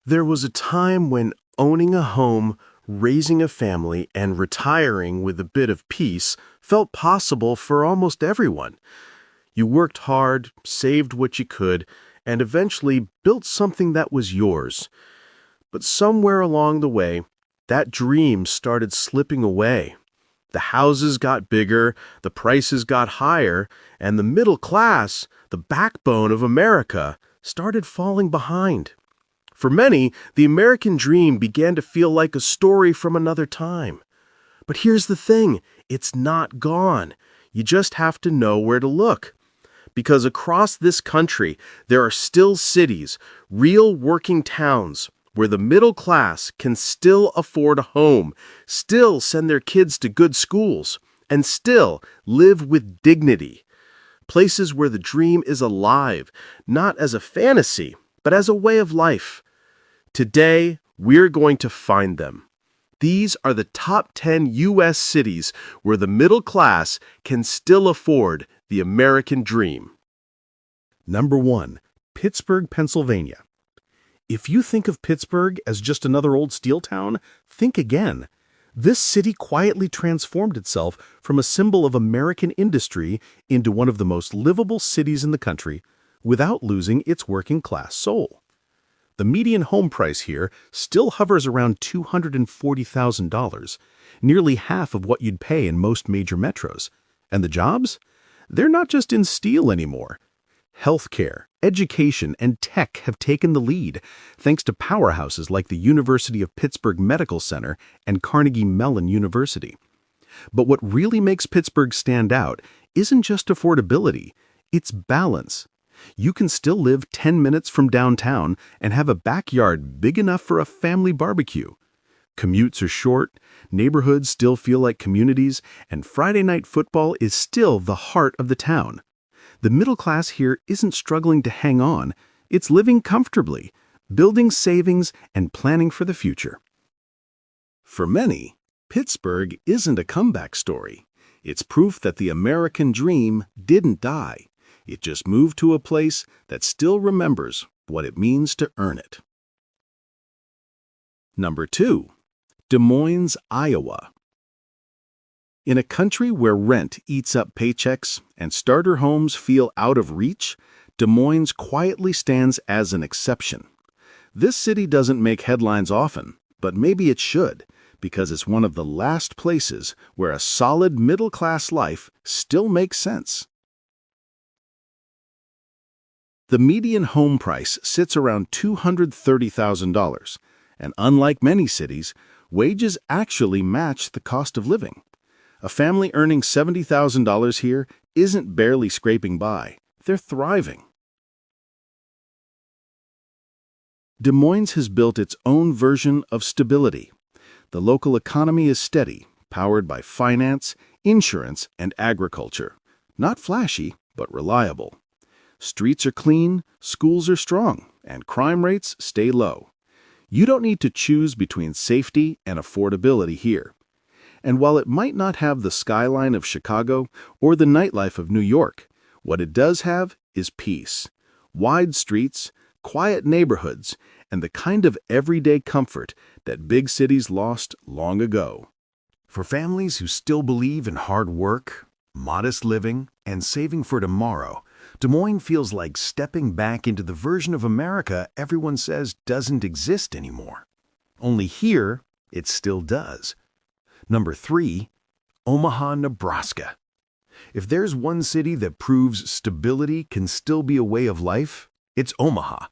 There was a time when owning a home, raising a family, and retiring with a bit of peace felt possible for almost everyone. You worked hard, saved what you could, and eventually built something that was yours. But somewhere along the way, that dream started slipping away. The houses got bigger, the prices got higher, and the middle class, the backbone of America, started falling behind. For many, the American dream began to feel like a story from another time. But here's the thing, it's not gone. You just have to know where to look. Because across this country, there are still cities, real working towns, where the middle class can still afford a home, still send their kids to good schools, and still live with dignity. Places where the dream is alive, not as a fantasy, but as a way of life. Today, we're going to find them. These are the top 10 U.S. cities where the middle class can still afford the American dream. Number 1. Pittsburgh, Pennsylvania. If you think of Pittsburgh as just another old steel town, think again. This city quietly transformed itself from a symbol of American industry into one of the most livable cities in the country without losing its working-class soul. The median home price here still hovers around $240,000, nearly half of what you'd pay in most major metros. And the jobs? They're not just in steel anymore. Healthcare, education, and tech have taken the lead, thanks to powerhouses like the University of Pittsburgh Medical Center and Carnegie Mellon University. But what really makes Pittsburgh stand out isn't just affordability, it's balance. You can still live 10 minutes from downtown and have a backyard big enough for a family barbecue. Commutes are short, neighborhoods still feel like communities, and Friday night football is still the heart of the town. The middle class here isn't struggling to hang on, it's living comfortably, building savings and planning for the future. For many, Pittsburgh isn't a comeback story. It's proof that the American dream didn't die. It just moved to a place that still remembers what it means to earn it. Number 2. Des Moines, Iowa. In a country where rent eats up paychecks and starter homes feel out of reach, Des Moines quietly stands as an exception. This city doesn't make headlines often, but maybe it should, because it's one of the last places where a solid middle-class life still makes sense. The median home price sits around $230,000, and unlike many cities, wages actually match the cost of living. A family earning $70,000 here isn't barely scraping by, they're thriving. Des Moines has built its own version of stability. The local economy is steady, powered by finance, insurance, and agriculture. Not flashy, but reliable. Streets are clean, schools are strong, and crime rates stay low. You don't need to choose between safety and affordability here. And while it might not have the skyline of Chicago or the nightlife of New York, what it does have is peace. Wide streets, quiet neighborhoods, and the kind of everyday comfort that big cities lost long ago. For families who still believe in hard work, modest living, and saving for tomorrow, Des Moines feels like stepping back into the version of America everyone says doesn't exist anymore. Only here, it still does. Number 3, Omaha, Nebraska. If there's one city that proves stability can still be a way of life, it's Omaha.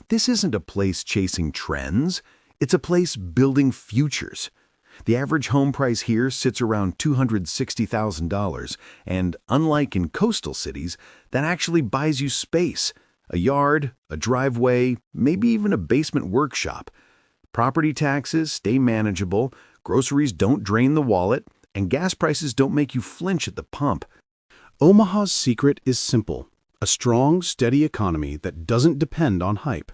This isn't a place chasing trends, it's a place building futures. The average home price here sits around $260,000, and unlike in coastal cities, that actually buys you space, a yard, a driveway, maybe even a basement workshop. Property taxes stay manageable, groceries don't drain the wallet, and gas prices don't make you flinch at the pump. Omaha's secret is simple: a strong, steady economy that doesn't depend on hype.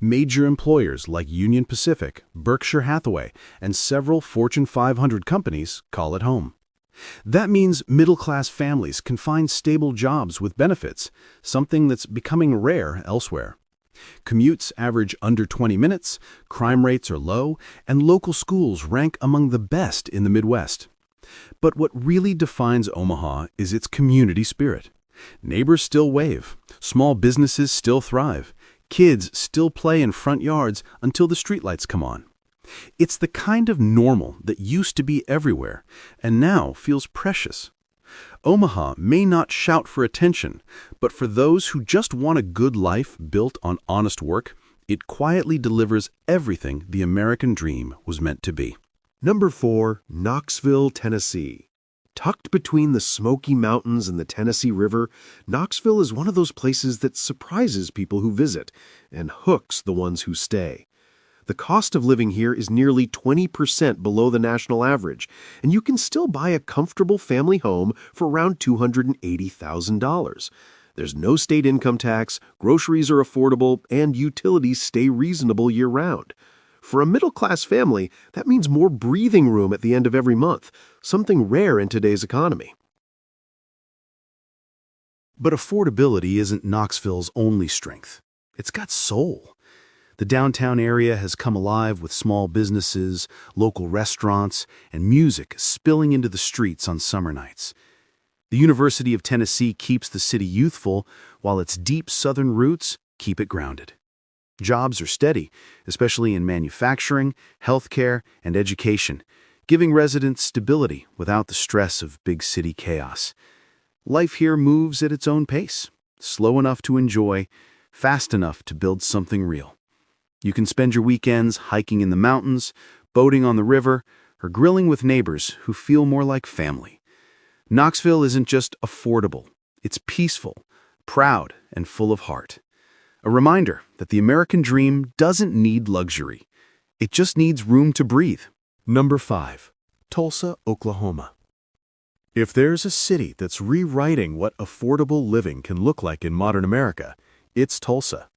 Major employers like Union Pacific, Berkshire Hathaway, and several Fortune 500 companies call it home. That means middle-class families can find stable jobs with benefits, something that's becoming rare elsewhere. Commutes average under 20 minutes, crime rates are low, and local schools rank among the best in the Midwest. But what really defines Omaha is its community spirit. Neighbors still wave, small businesses still thrive, kids still play in front yards until the streetlights come on. It's the kind of normal that used to be everywhere and now feels precious. Omaha may not shout for attention, but for those who just want a good life built on honest work, it quietly delivers everything the American dream was meant to be. Number 4, Knoxville, Tennessee. Tucked between the Smoky Mountains and the Tennessee River, Knoxville is one of those places that surprises people who visit and hooks the ones who stay. The cost of living here is nearly 20% below the national average, and you can still buy a comfortable family home for around $280,000. There's no state income tax, groceries are affordable, and utilities stay reasonable year-round. For a middle-class family, that means more breathing room at the end of every month, something rare in today's economy. But affordability isn't Knoxville's only strength. It's got soul. The downtown area has come alive with small businesses, local restaurants, and music spilling into the streets on summer nights. The University of Tennessee keeps the city youthful, while its deep southern roots keep it grounded. Jobs are steady, especially in manufacturing, healthcare, and education, giving residents stability without the stress of big city chaos. Life here moves at its own pace, slow enough to enjoy, fast enough to build something real. You can spend your weekends hiking in the mountains, boating on the river, or grilling with neighbors who feel more like family. Knoxville isn't just affordable, it's peaceful, proud, and full of heart. A reminder that the American dream doesn't need luxury. It just needs room to breathe. Number 5, Tulsa, Oklahoma. If there's a city that's rewriting what affordable living can look like in modern America, it's Tulsa.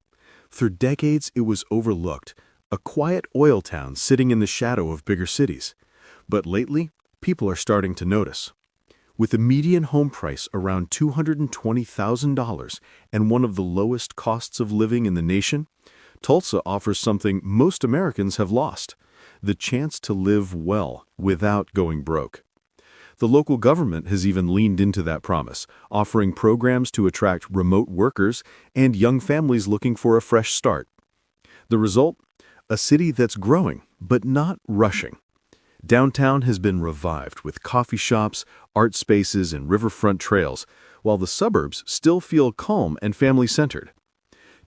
For decades, it was overlooked, a quiet oil town sitting in the shadow of bigger cities. But lately, people are starting to notice. With a median home price around $220,000 and one of the lowest costs of living in the nation, Tulsa offers something most Americans have lost: the chance to live well without going broke. The local government has even leaned into that promise, offering programs to attract remote workers and young families looking for a fresh start. The result? A city that's growing, but not rushing. Downtown has been revived with coffee shops, art spaces, and riverfront trails, while the suburbs still feel calm and family-centered.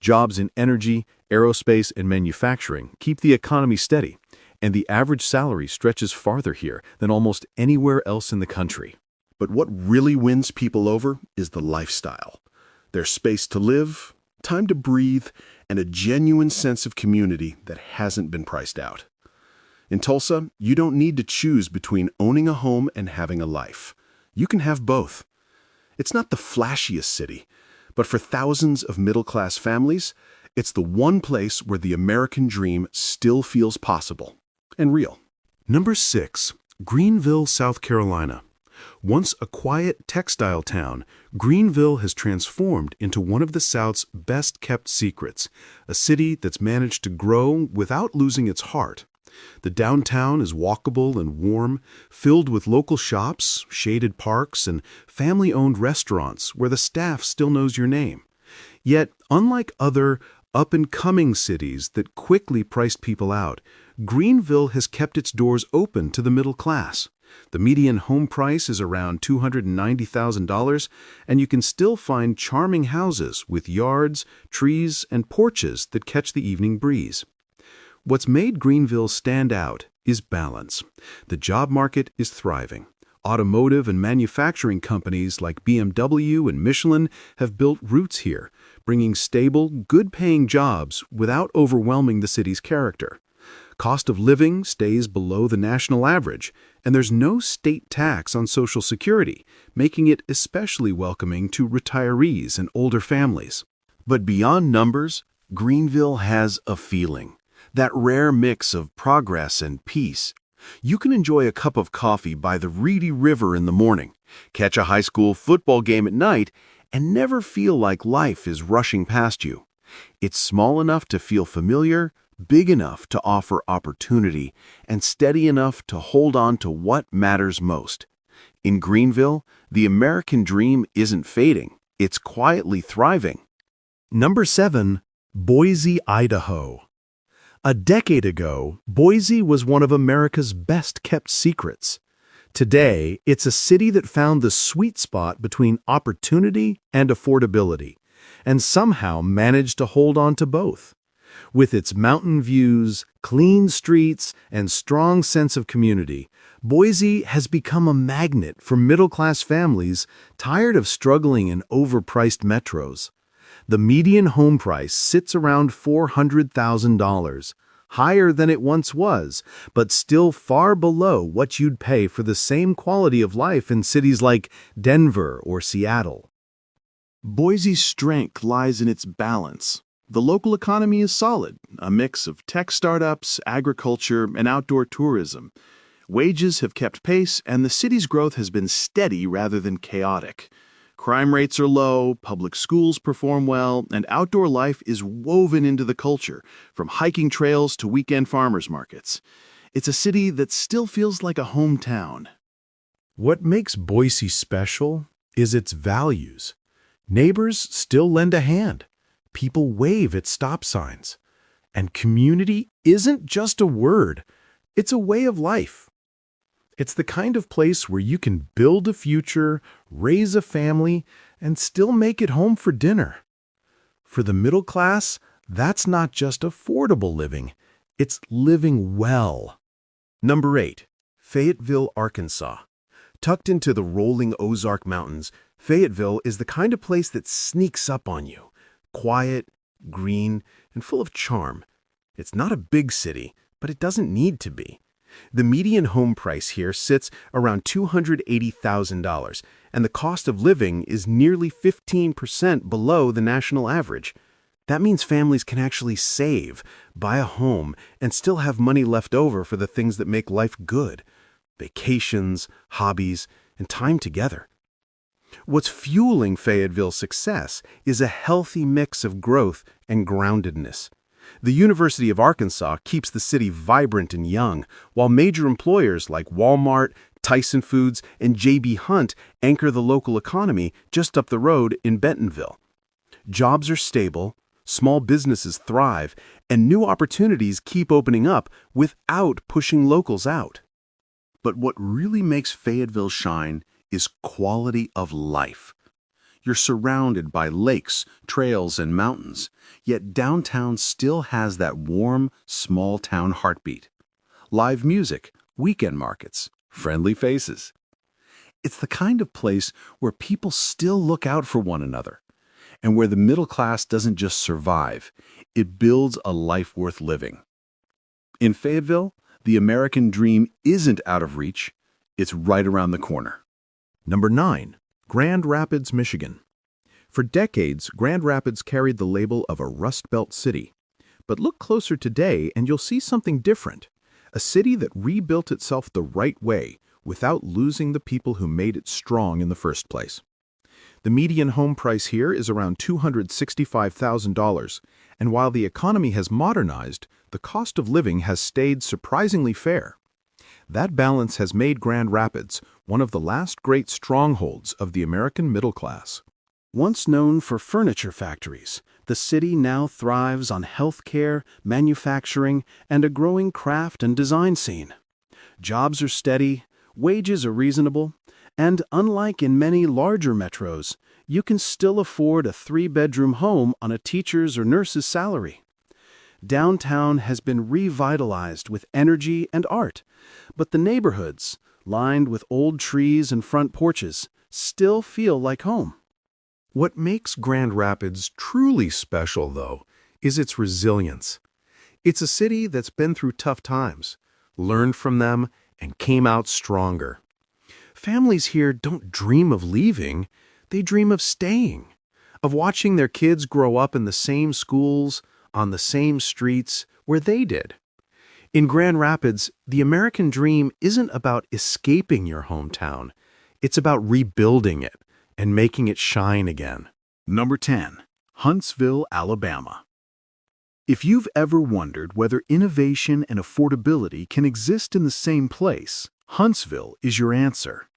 Jobs in energy, aerospace, and manufacturing keep the economy steady, and the average salary stretches farther here than almost anywhere else in the country. But what really wins people over is the lifestyle. There's space to live, time to breathe, and a genuine sense of community that hasn't been priced out. In Tulsa, you don't need to choose between owning a home and having a life. You can have both. It's not the flashiest city, but for thousands of middle-class families, it's the one place where the American dream still feels possible and real. Number 6, Greenville, South Carolina. Once a quiet textile town, Greenville has transformed into one of the South's best-kept secrets, a city that's managed to grow without losing its heart. The downtown is walkable and warm, filled with local shops, shaded parks, and family-owned restaurants where the staff still knows your name. Yet, unlike other up-and-coming cities that quickly priced people out, Greenville has kept its doors open to the middle class. The median home price is around $290,000, and you can still find charming houses with yards, trees, and porches that catch the evening breeze. What's made Greenville stand out is balance. The job market is thriving. Automotive and manufacturing companies like BMW and Michelin have built roots here, bringing stable, good-paying jobs without overwhelming the city's character. Cost of living stays below the national average, and there's no state tax on Social Security, making it especially welcoming to retirees and older families. But beyond numbers, Greenville has a feeling. That rare mix of progress and peace. You can enjoy a cup of coffee by the Reedy River in the morning, catch a high school football game at night, and never feel like life is rushing past you. It's small enough to feel familiar, big enough to offer opportunity, and steady enough to hold on to what matters most. In Greenville, the American dream isn't fading, it's quietly thriving. Number 7. Boise, Idaho. A decade ago, Boise was one of America's best-kept secrets. Today, it's a city that found the sweet spot between opportunity and affordability, and somehow managed to hold on to both. With its mountain views, clean streets, and strong sense of community, Boise has become a magnet for middle-class families tired of struggling in overpriced metros. The median home price sits around $400,000, higher than it once was, but still far below what you'd pay for the same quality of life in cities like Denver or Seattle. Boise's strength lies in its balance. The local economy is solid, a mix of tech startups, agriculture, and outdoor tourism. Wages have kept pace, and the city's growth has been steady rather than chaotic. Crime rates are low, public schools perform well, and outdoor life is woven into the culture, from hiking trails to weekend farmers markets. It's a city that still feels like a hometown. What makes Boise special is its values. Neighbors still lend a hand. People wave at stop signs. And community isn't just a word, it's a way of life. It's the kind of place where you can build a future, raise a family, and still make it home for dinner. For the middle class, that's not just affordable living, it's living well. Number 8. Fayetteville, Arkansas. Tucked into the rolling Ozark Mountains, Fayetteville is the kind of place that sneaks up on you. Quiet, green, and full of charm. It's not a big city, but it doesn't need to be. The median home price here sits around $280,000, and the cost of living is nearly 15% below the national average. That means families can actually save, buy a home, and still have money left over for the things that make life good: vacations, hobbies, and time together. What's fueling Fayetteville's success is a healthy mix of growth and groundedness. The University of Arkansas keeps the city vibrant and young, while major employers like Walmart, Tyson Foods, and J.B. Hunt anchor the local economy just up the road in Bentonville. Jobs are stable, small businesses thrive, and new opportunities keep opening up without pushing locals out. But what really makes Fayetteville shine is quality of life. You're surrounded by lakes, trails, and mountains, yet downtown still has that warm, small-town heartbeat. Live music, weekend markets, friendly faces. It's the kind of place where people still look out for one another, and where the middle class doesn't just survive, it builds a life worth living. In Fayetteville, the American dream isn't out of reach, it's right around the corner. Number 9. Grand Rapids, Michigan. For decades, Grand Rapids carried the label of a Rust Belt city. But look closer today and you'll see something different. A city that rebuilt itself the right way without losing the people who made it strong in the first place. The median home price here is around $265,000, and while the economy has modernized, the cost of living has stayed surprisingly fair. That balance has made Grand Rapids one of the last great strongholds of the American middle class. Once known for furniture factories, the city now thrives on healthcare, manufacturing, and a growing craft and design scene. Jobs are steady, wages are reasonable, and unlike in many larger metros, you can still afford a 3-bedroom home on a teacher's or nurse's salary. Downtown has been revitalized with energy and art, but the neighborhoods, lined with old trees and front porches, still feel like home. What makes Grand Rapids truly special, though, is its resilience. It's a city that's been through tough times, learned from them, and came out stronger. Families here don't dream of leaving, they dream of staying, of watching their kids grow up in the same schools, on the same streets where they did. In Grand Rapids, the American dream isn't about escaping your hometown. It's about rebuilding it and making it shine again. Number 10. Huntsville, Alabama. If you've ever wondered whether innovation and affordability can exist in the same place, Huntsville is your answer.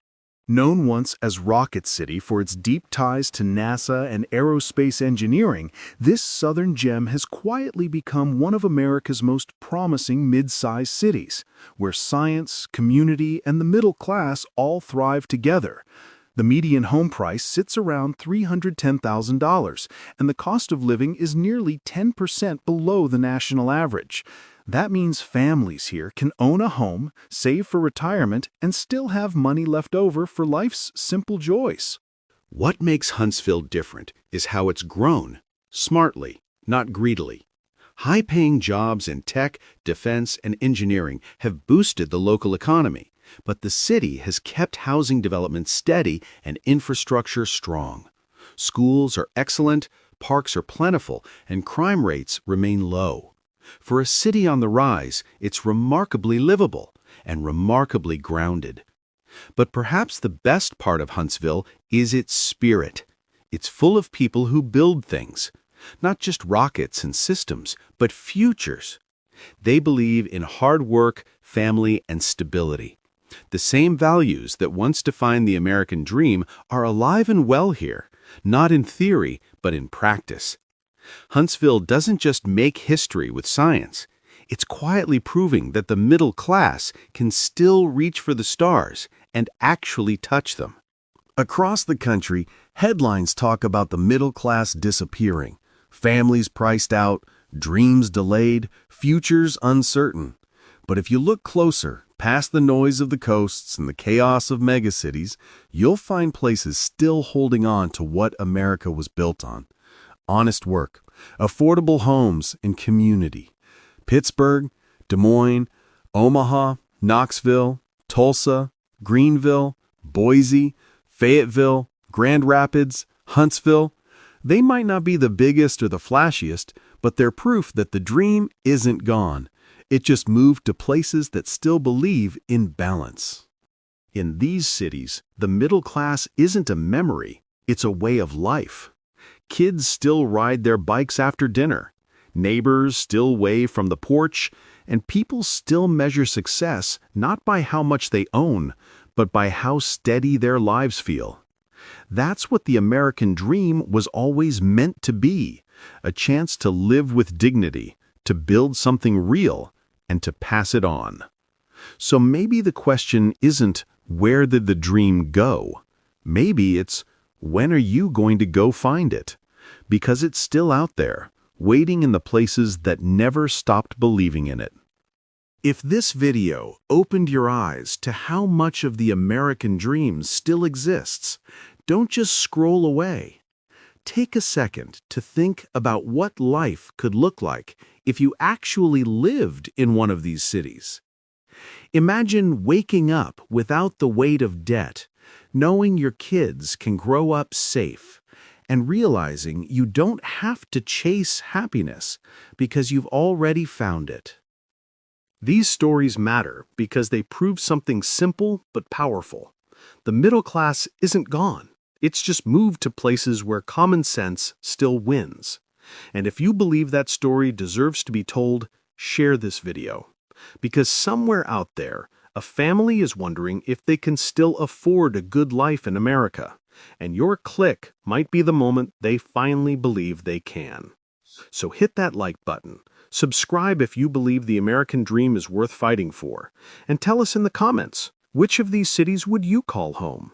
Known once as Rocket City for its deep ties to NASA and aerospace engineering, this southern gem has quietly become one of America's most promising mid-sized cities, where science, community, and the middle class all thrive together. The median home price sits around $310,000, and the cost of living is nearly 10% below the national average. That means families here can own a home, save for retirement, and still have money left over for life's simple joys. What makes Huntsville different is how it's grown, smartly, not greedily. High-paying jobs in tech, defense, and engineering have boosted the local economy, but the city has kept housing development steady and infrastructure strong. Schools are excellent, parks are plentiful, and crime rates remain low. For a city on the rise, it's remarkably livable and remarkably grounded. But perhaps the best part of Huntsville is its spirit. It's full of people who build things, not just rockets and systems, but futures. They believe in hard work, family, and stability. The same values that once defined the American dream are alive and well here, not in theory, but in practice. Huntsville doesn't just make history with science. It's quietly proving that the middle class can still reach for the stars and actually touch them. Across the country, headlines talk about the middle class disappearing, families priced out, dreams delayed, futures uncertain. But if you look closer, past the noise of the coasts and the chaos of megacities, you'll find places still holding on to what America was built on. Honest work, affordable homes, and community. Pittsburgh, Des Moines, Omaha, Knoxville, Tulsa, Greenville, Boise, Fayetteville, Grand Rapids, Huntsville. They might not be the biggest or the flashiest, but they're proof that the dream isn't gone. It just moved to places that still believe in balance. In these cities, the middle class isn't a memory, it's a way of life. Kids still ride their bikes after dinner, neighbors still wave from the porch, and people still measure success not by how much they own, but by how steady their lives feel. That's what the American dream was always meant to be, a chance to live with dignity, to build something real, and to pass it on. So maybe the question isn't, where did the dream go? Maybe it's, when are you going to go find it? Because it's still out there, waiting in the places that never stopped believing in it. If this video opened your eyes to how much of the American dream still exists, don't just scroll away. Take a second to think about what life could look like if you actually lived in one of these cities. Imagine waking up without the weight of debt, knowing your kids can grow up safe, and realizing you don't have to chase happiness because you've already found it. These stories matter because they prove something simple but powerful. The middle class isn't gone. It's just moved to places where common sense still wins. And if you believe that story deserves to be told, share this video. Because somewhere out there, a family is wondering if they can still afford a good life in America. And your click might be the moment they finally believe they can. So hit that like button, subscribe if you believe the American dream is worth fighting for, and tell us in the comments, which of these cities would you call home?